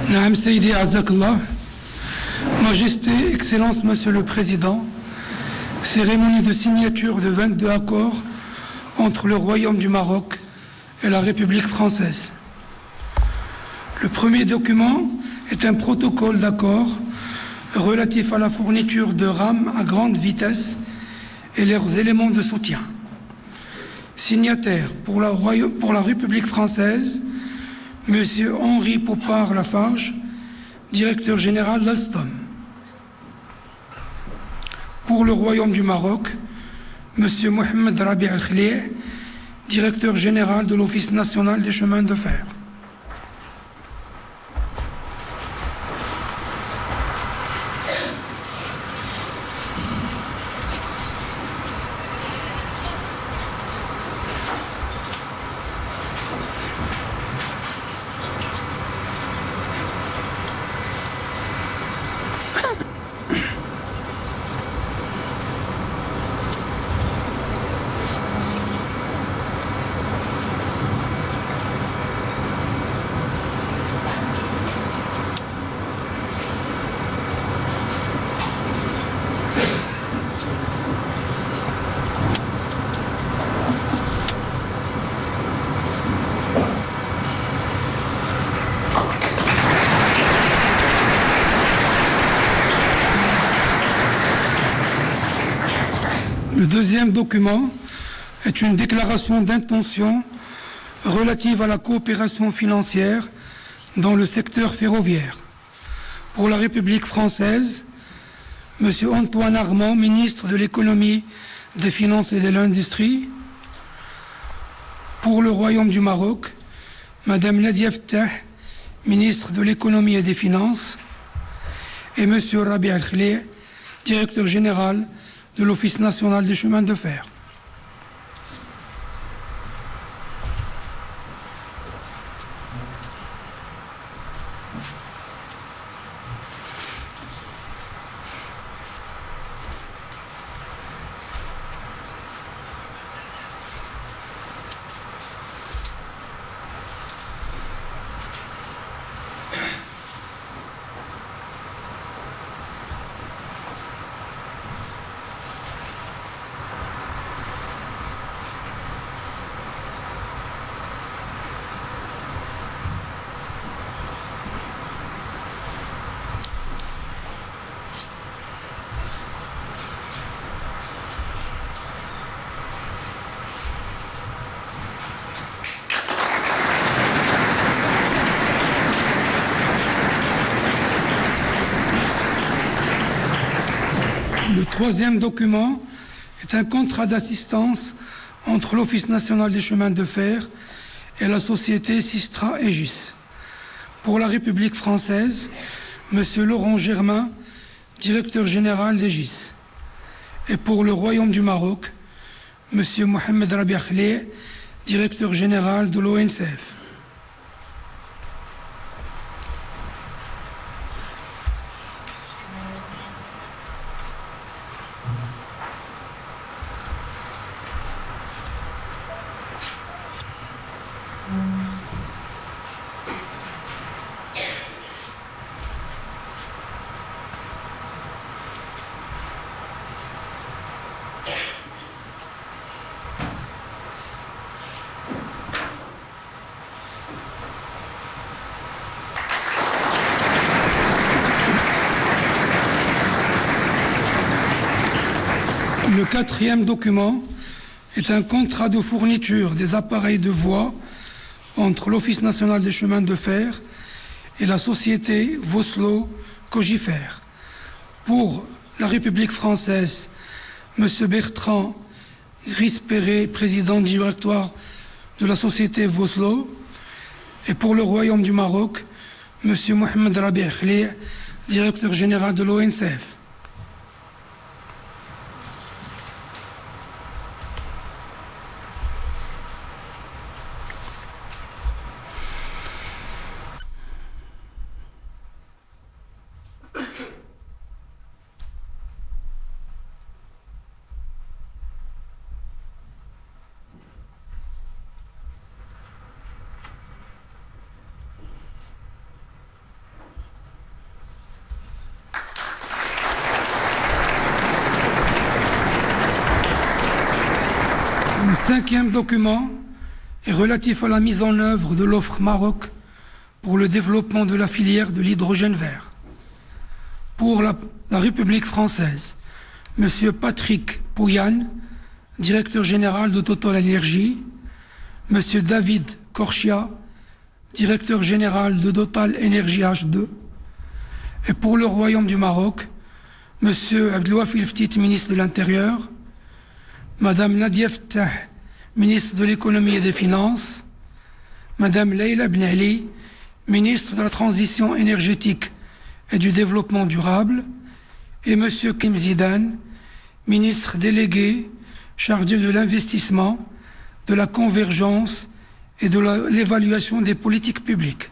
Naam Seydi Azakallah, Majesté, Excellence, Monsieur le Président, cérémonie de signature de 22 accords entre le Royaume du Maroc et la République française. Le premier document est un protocole d'accord relatif à la fourniture de rames à grande vitesse et leurs éléments de soutien. Signataire pour la République française, M. Henri Popard-Lafarge, directeur général d'Alstom. Pour le Royaume du Maroc, M. Mohamed Rabi Al-Khlih, directeur général de l'Office national des chemins de fer. Le deuxième document est une déclaration d'intention relative à la coopération financière dans le secteur ferroviaire. Pour la République française, M. Antoine Armand, ministre de l'Économie, des Finances et de l'Industrie. Pour le Royaume du Maroc, Mme Nadia Ftah, ministre de l'Économie et des Finances, et M. Rabi Al-Khlih, directeur général de l'Office national des chemins de fer. Le troisième document est un contrat d'assistance entre l'Office national des chemins de fer et la société Sistra Aegis. Pour la République française, M. Laurent Germain, directeur général d'Aegis. Et pour le Royaume du Maroc, M. Mohamed Rabi Al-Khlih, directeur général de l'ONCF. Le quatrième document est un contrat de fourniture des appareils de voie entre l'Office national des chemins de fer et la société Voslo Cogifer. Pour la République française, M. Bertrand Grispéré, président du directoire de la société Voslo, et pour le Royaume du Maroc, M. Mohamed Rabi Al-Khlih, directeur général de l'ONCF. 5e document est relatif à la mise en œuvre de l'offre Maroc pour le développement de la filière de l'hydrogène vert. Pour la République française, M. Patrick Pouyanné, directeur général de Total Energy, M. David Corchia, directeur général de Total Energy H2, et pour le Royaume du Maroc, M. Abdelouaf Ilftit, ministre de l'Intérieur, Mme Nadia Ftah, ministre de l'Économie et des Finances, Mme Leïla Ben Ali, ministre de la Transition énergétique et du Développement durable, et M. Kim Zidane, ministre délégué chargé de l'investissement, de la convergence et de l'évaluation des politiques publiques.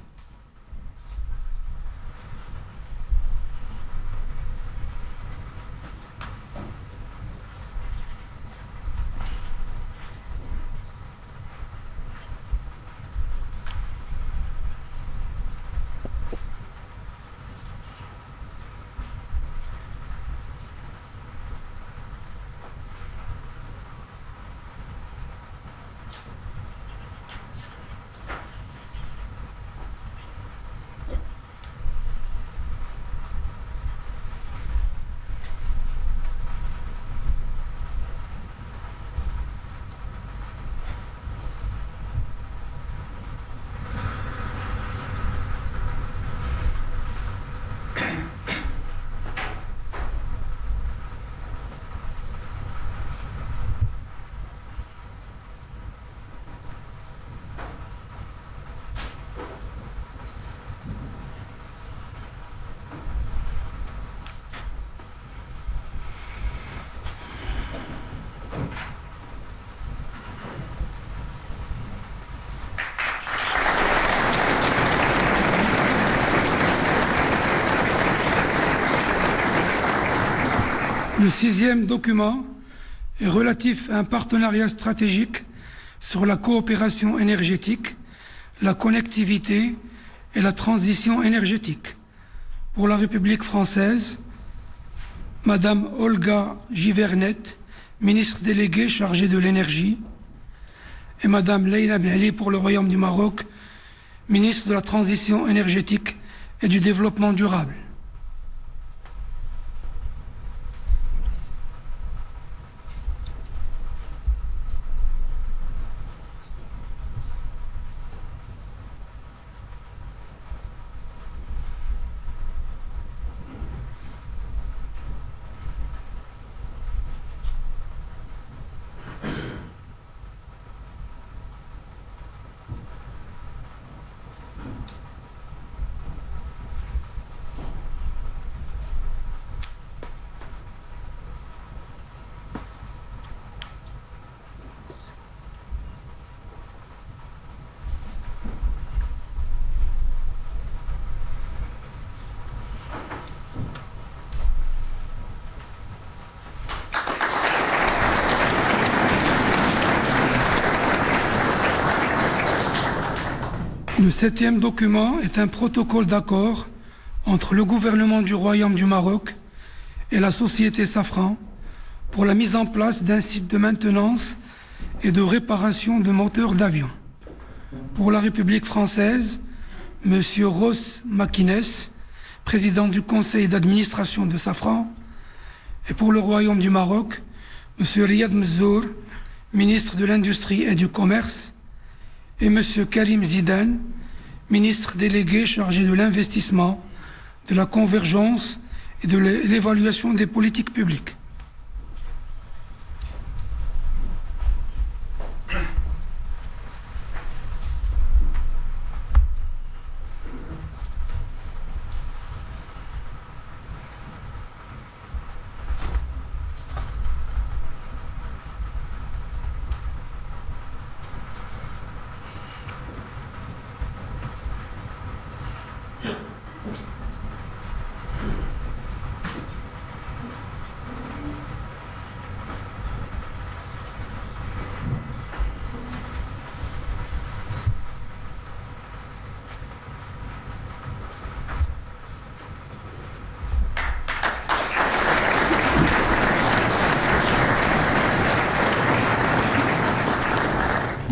Le 6e document est relatif à un partenariat stratégique sur la coopération énergétique, la connectivité et la transition énergétique. Pour la République française, Madame Olga Givernet, ministre déléguée chargée de l'énergie, et Madame Leïla Ben Ali pour le Royaume du Maroc, ministre de la Transition énergétique et du Développement durable. Le 7e document est un protocole d'accord entre le gouvernement du Royaume du Maroc et la société Safran pour la mise en place d'un site de maintenance et de réparation de moteurs d'avion. Pour la République française, M. Ross Makines, président du conseil d'administration de Safran, et pour le Royaume du Maroc, M. Riyad Mzour, ministre de l'Industrie et du Commerce, et M. Karim Zidane, ministre délégué chargé de l'investissement, de la convergence et de l'évaluation des politiques publiques.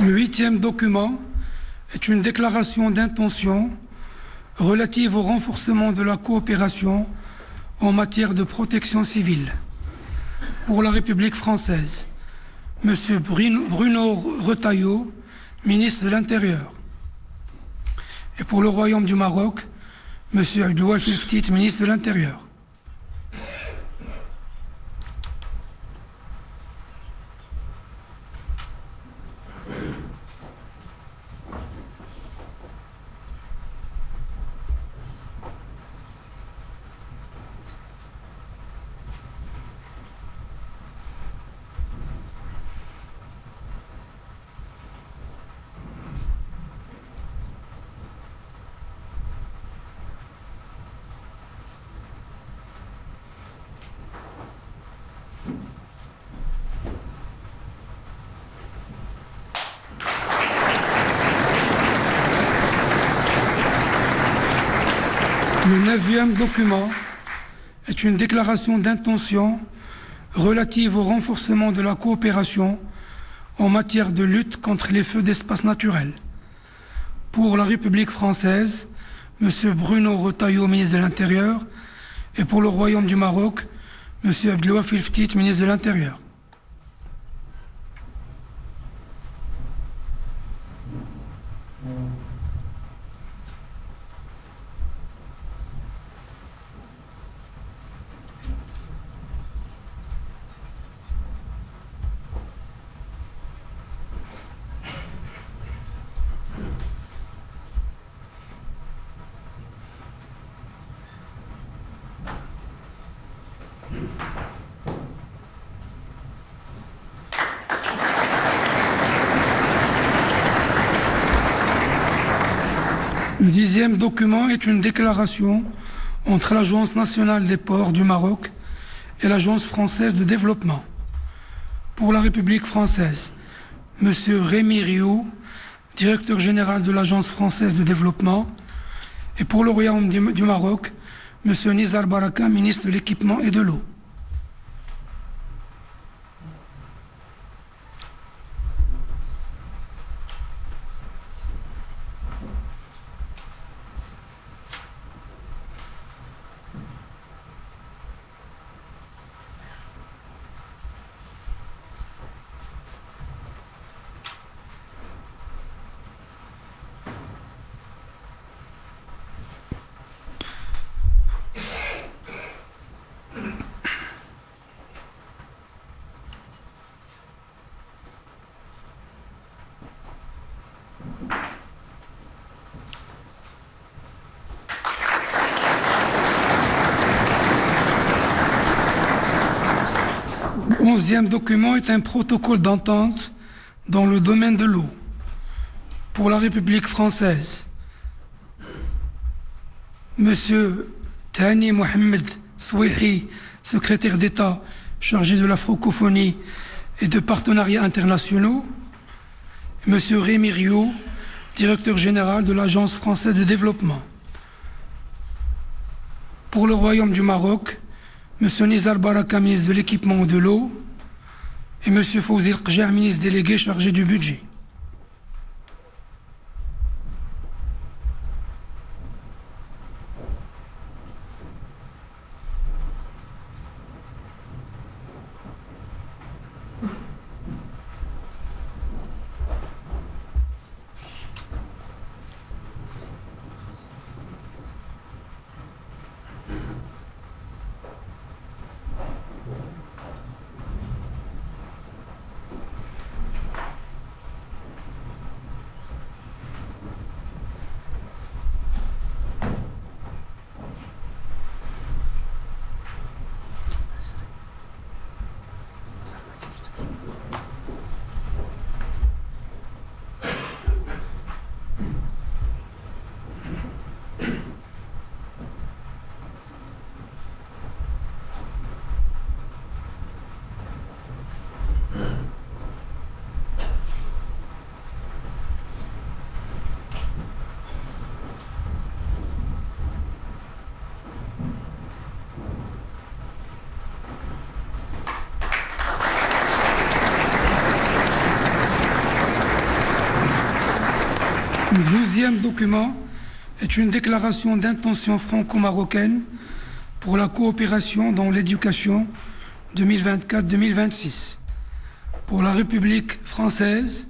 Le 8e document est une déclaration d'intention relative au renforcement de la coopération en matière de protection civile. Pour la République française, M. Bruno Retailleau, ministre de l'Intérieur. Et pour le Royaume du Maroc, M. Abdoualf El-Ftit, ministre de l'Intérieur. Le 9e document est une déclaration d'intention relative au renforcement de la coopération en matière de lutte contre les feux d'espace naturel. Pour la République française, M. Bruno Retailleau, ministre de l'Intérieur, et pour le Royaume du Maroc, M. Abdoualf El-Ftit, ministre de l'Intérieur. Le 10e document est une déclaration entre l'Agence nationale des ports du Maroc et l'Agence française de développement. Pour la République française, M. Rémi Rioux, directeur général de l'Agence française de développement, et pour le Royaume du Maroc, M. Nizar Baraka, ministre de l'équipement et de l'eau. Le 11e document est un protocole d'entente dans le domaine de l'eau. Pour la République française, M. Thani Mohamed Souilhi, secrétaire d'État chargé de la francophonie et de partenariats internationaux, et M. Rémi Rioux, directeur général de l'Agence française de développement. Pour le Royaume du Maroc, M. Nizar Baraka, ministre de l'équipement et de l'eau, et M. Fawzi El-Qjar, ministre délégué chargé du budget. Le 12e document est une déclaration d'intention franco-marocaine pour la coopération dans l'éducation 2024-2026. Pour la République française,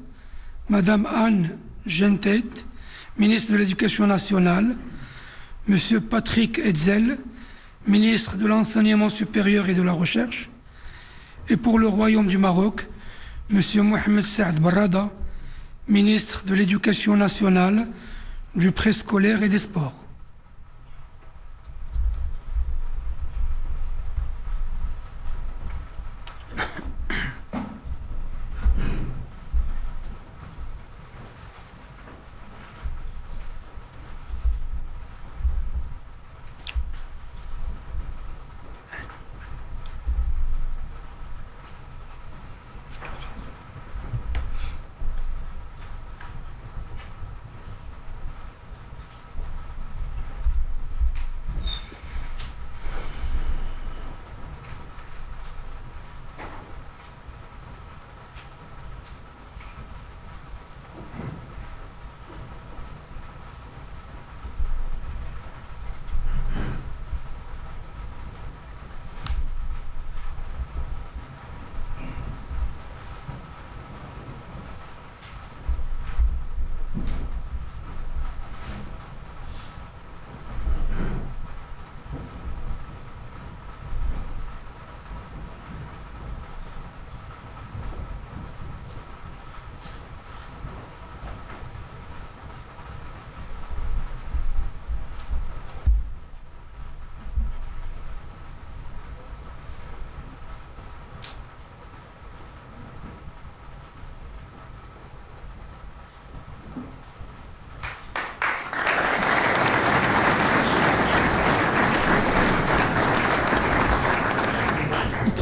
Madame Anne Gentet, ministre de l'Éducation nationale, Monsieur Patrick Hetzel, ministre de l'Enseignement supérieur et de la Recherche, et pour le Royaume du Maroc, Monsieur Mohamed Saad Barrada, ministre de l'Éducation nationale, du préscolaire et des sports.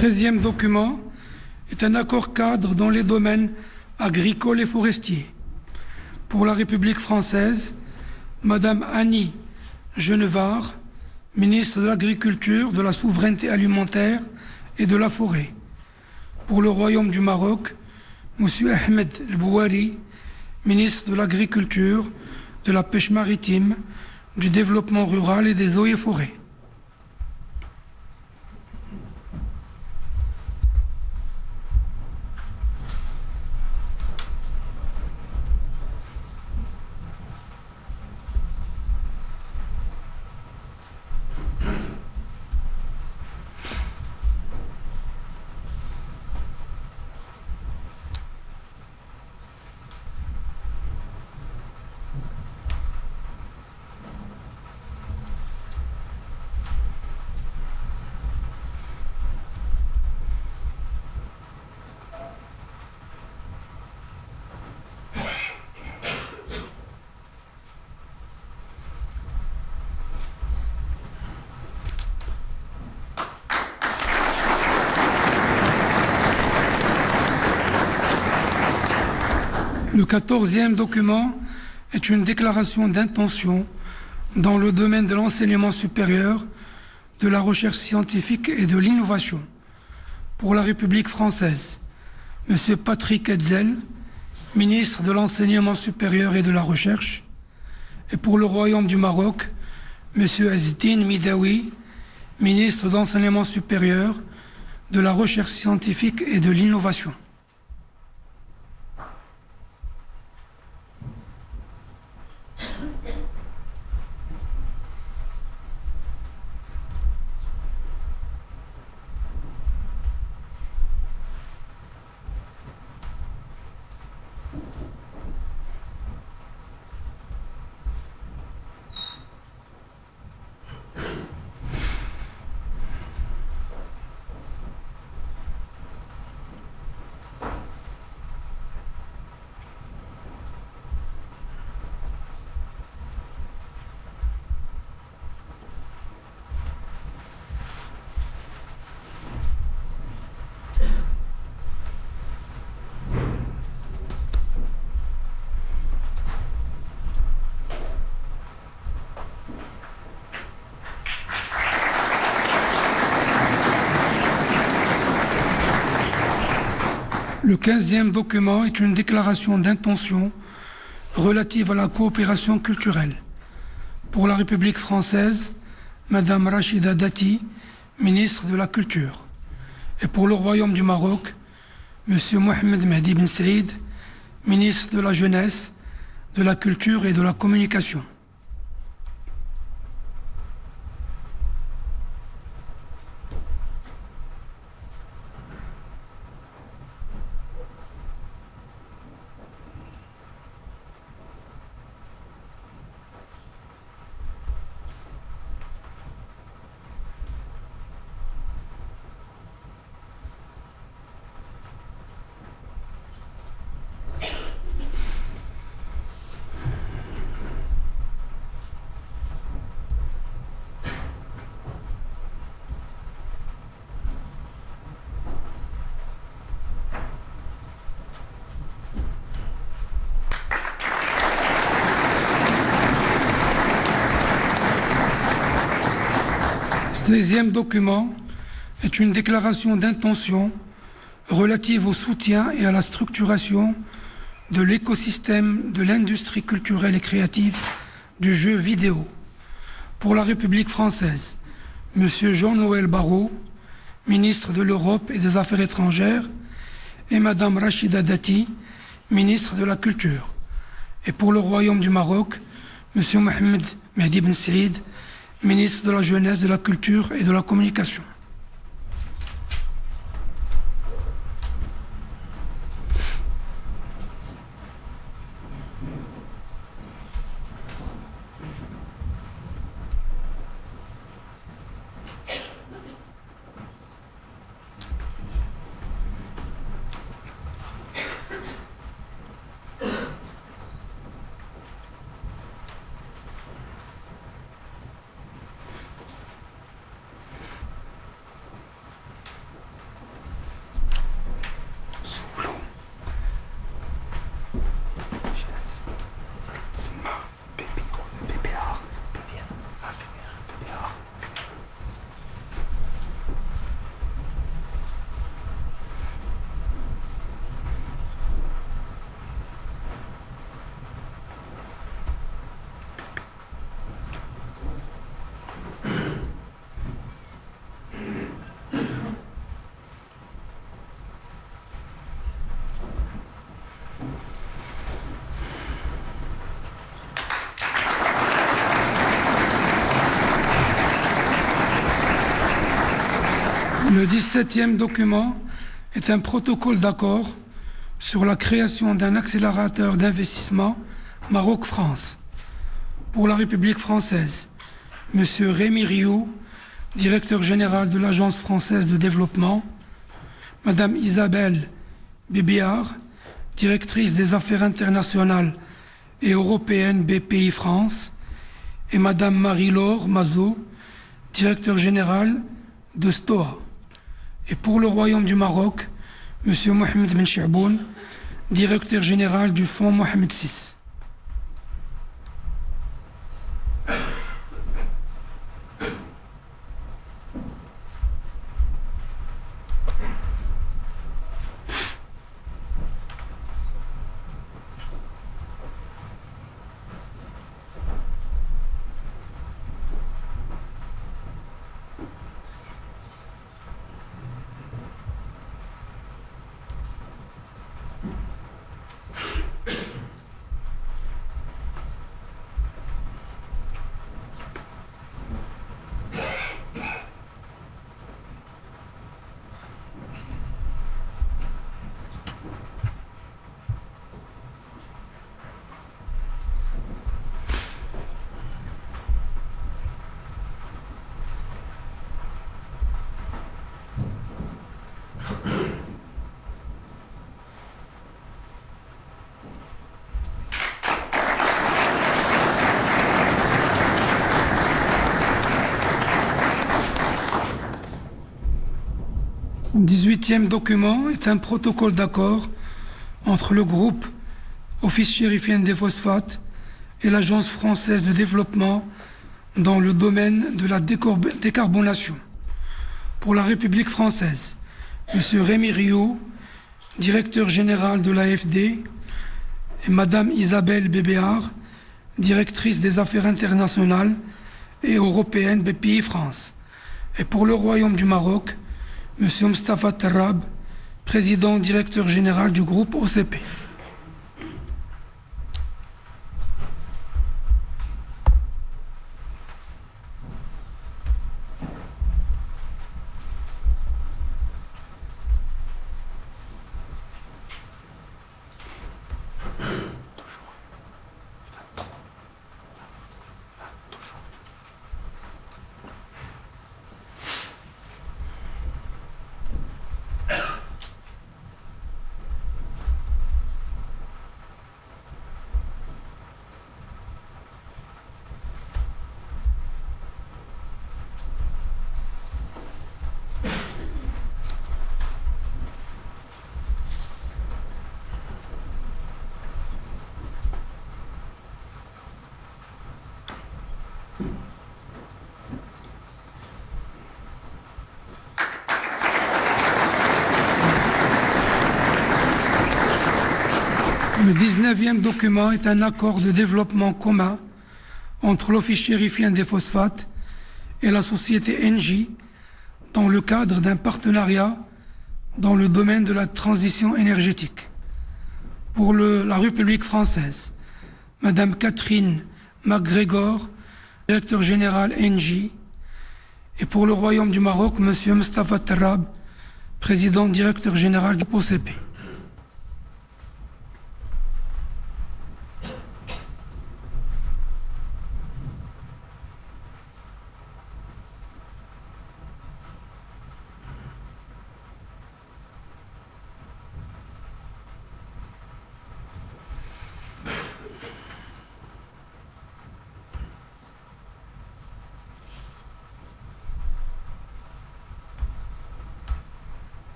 Le 13e document est un accord cadre dans les domaines agricoles et forestiers. Pour la République française, Madame Annie Genevard, ministre de l'Agriculture, de la Souveraineté alimentaire et de la Forêt. Pour le Royaume du Maroc, Monsieur Ahmed El Bouari, ministre de l'Agriculture, de la Pêche maritime, du Développement rural et des eaux et forêts. Le 14e document est une déclaration d'intention dans le domaine de l'enseignement supérieur, de la recherche scientifique et de l'innovation. Pour la République française, M. Patrick Hetzel, ministre de l'Enseignement supérieur et de la Recherche, et pour le Royaume du Maroc, M. Azdine Midawi, ministre d'Enseignement supérieur, de la Recherche scientifique et de l'innovation. Le 15e document est une déclaration d'intention relative à la coopération culturelle. Pour la République française, Madame Rachida Dati, ministre de la Culture. Et pour le Royaume du Maroc, Monsieur Mohamed Mehdi Ben Saïd, ministre de la Jeunesse, de la Culture et de la Communication. Ce 16e document est une déclaration d'intention relative au soutien et à la structuration de l'écosystème de l'industrie culturelle et créative du jeu vidéo. Pour la République française, M. Jean-Noël Barrot, ministre de l'Europe et des Affaires étrangères, et Mme Rachida Dati, ministre de la Culture. Et pour le Royaume du Maroc, M. Mohamed Mehdi Ben Saïd, ministre de la Jeunesse, de la Culture et de la Communication. Le 17e document est un protocole d'accord sur la création d'un accélérateur d'investissement Maroc-France. Pour la République française, M. Rémi Rioux, directeur général de l'Agence française de développement, Mme Isabelle Bébéard, directrice des affaires internationales et européennes BPI France, et Mme Marie-Laure Mazot, directeur général de STOA. Et pour le Royaume du Maroc, M. Mohamed Ben Chaboun, directeur général du Fonds Mohamed VI. Le 18e document est un protocole d'accord entre le groupe Office chérifien des phosphates et l'Agence française de développement dans le domaine de la décarbonation. Pour la République française, M. Rémi Rioux, directeur général de l'AFD, et et Madame Isabelle Bébéard, directrice des affaires internationales et européennes BPI France. Et pour le Royaume du Maroc, M. Mostafa Tarrab, président directeur général du groupe OCP. Le 19e document est un accord de développement commun entre l'Office chérifien des phosphates et la société Engie dans le cadre d'un partenariat dans le domaine de la transition énergétique. Pour la République française, Madame Catherine MacGregor, directeur général Engie, et pour le Royaume du Maroc, Monsieur Mostafa Tarrab, président directeur général du OCP.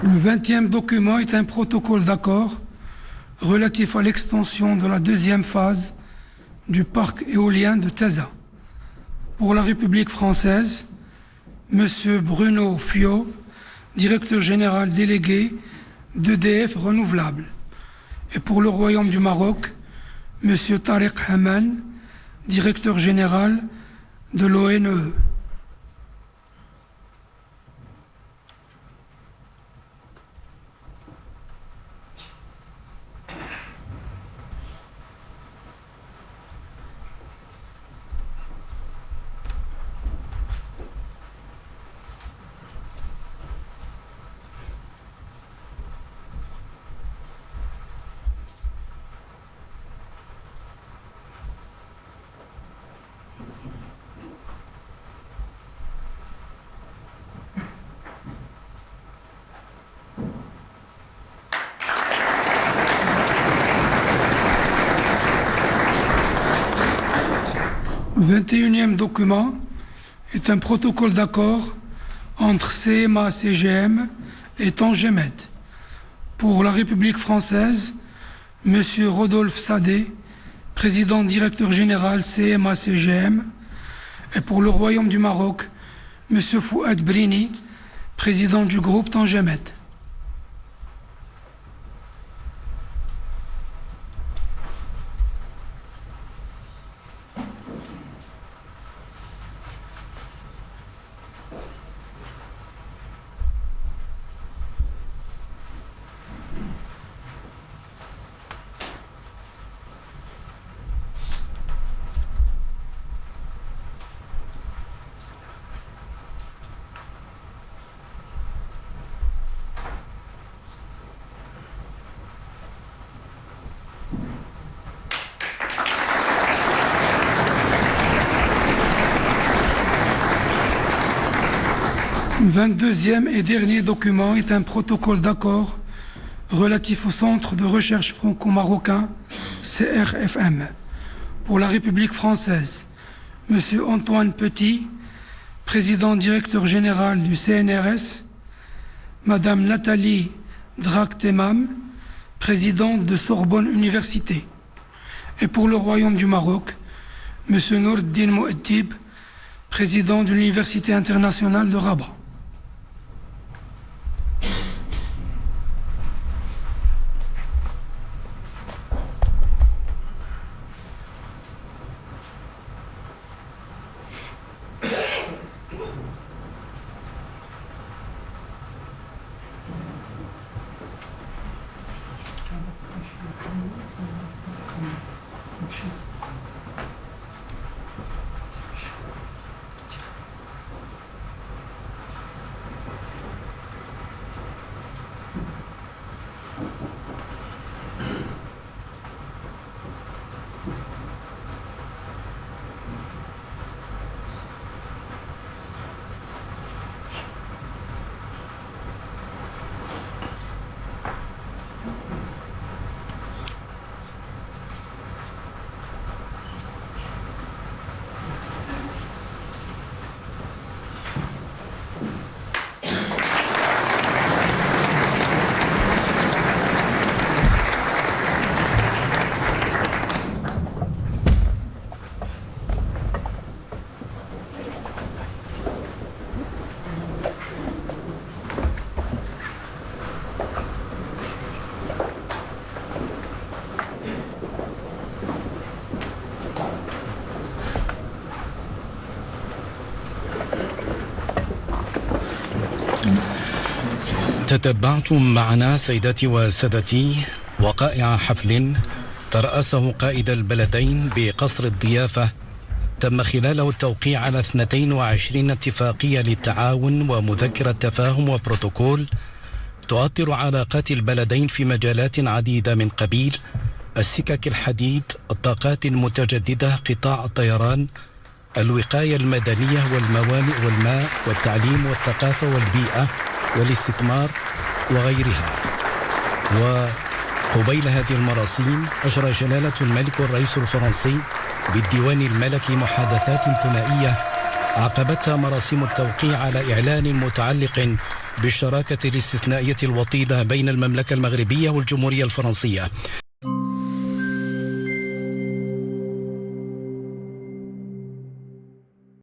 Le 20e document est un protocole d'accord relatif à l'extension de la deuxième phase du parc éolien de Taza. Pour la République française, M. Bruno Fiot, directeur général délégué d'EDF Renouvelable. Et pour le Royaume du Maroc, M. Tariq Haman, directeur général de l'ONE. Le 21e document est un protocole d'accord entre CMA-CGM et Tangemed. Pour la République française, M. Rodolphe Sadé, président directeur général CMA-CGM, et pour le Royaume du Maroc, M. Fouad Brini, président du groupe Tangemed. Le 22e et dernier document est un protocole d'accord relatif au Centre de recherche franco-marocain CRFM. Pour la République française, M. Antoine Petit, président directeur général du CNRS, Madame Nathalie Drak-Temam, présidente de Sorbonne Université. Et pour le Royaume du Maroc, Monsieur Nourdin Mouattib, président de l'Université internationale de Rabat. تتبعتم معنا سيداتي وسادتي وقائع حفل ترأسه قائد البلدين بقصر الضيافة تم خلاله التوقيع على 22 اتفاقية للتعاون ومذكرة تفاهم وبروتوكول تؤطر علاقات البلدين في مجالات عديدة من قبيل السكك الحديد، الطاقات المتجددة، قطاع الطيران، الوقاية المدنية والموانئ والماء والتعليم والثقافة والبيئة والاستثمار وغيرها. وقبيل هذه المراسيم أجرى جلالة الملك والرئيس الفرنسي بالديوان الملكي محادثات ثنائية عقبتها مراسيم التوقيع على إعلان متعلق بالشراكة الاستثنائية الوطيدة بين المملكة المغربية والجمهورية الفرنسية.